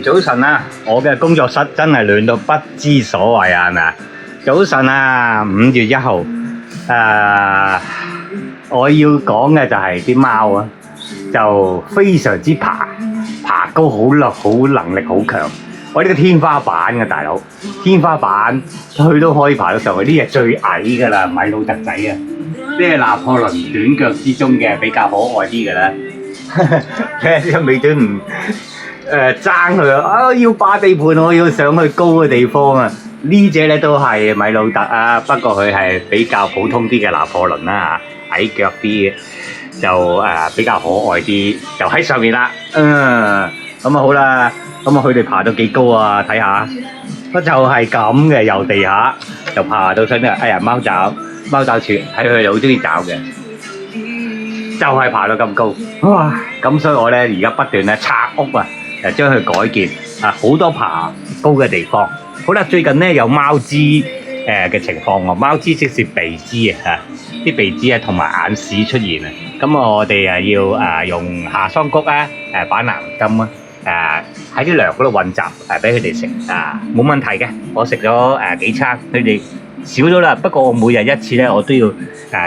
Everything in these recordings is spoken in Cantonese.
早晨啊！我嘅工作室真係亂到不知所謂啊，係咪啊？早晨啊，5月1號，我要講嘅就係啲貓啊，就非常之爬高，好能力好強。我呢個天花板嘅大佬，天花板佢都可以爬到上去，呢隻最矮㗎啦，米魯特仔啊！呢係拿破崙短腳之中嘅比較可愛啲嘅啦。睇下啲美短唔爭佢啊！要霸地盤，我要上去高嘅地方啊！呢隻咧都係米魯特啊，不過佢係比較普通啲嘅拿破崙啦嚇，矮腳啲嘅就比較可愛啲，就喺上面啦。咁啊好啦，咁啊佢哋爬到幾高啊？睇下，就係咁嘅，由地下就爬到上面。哎呀，貓爪處睇佢哋好中意爪嘅，就係爬到咁高。哇！咁所以我咧而家不斷咧拆屋啊！將佢改建好多爬高嘅地方。好啦，最近咧有貓蛛嘅情況喎，貓蛛即是鼻蛛啊，啲鼻蛛同埋眼屎出現啊。咁我哋要用夏桑菊板藍根喺啲糧嗰度混雜俾佢哋食冇問題嘅。我食咗幾餐，佢哋少咗啦。不過我每日一次咧，我都要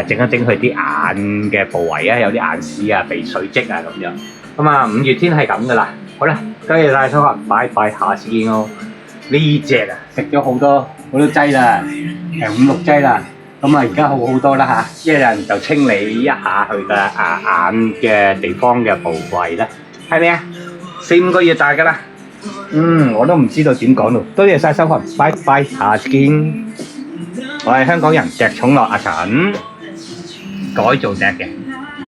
整一整佢啲眼嘅部位有啲眼屎鼻水跡咁樣。咁啊，5月天係咁噶啦。好啦，多謝晒收看，拜拜，下次見咯。呢隻食咗好多劑啦，5、6劑啦。咁而家好多啦一人就清理一下佢嘅眼嘅地方嘅部位啦，係咪啊？4、5個月大噶啦。我都唔知道點講咯。多謝晒收看，拜拜，下次見。我係香港人，隻寵樂阿陳，改造隻嘅。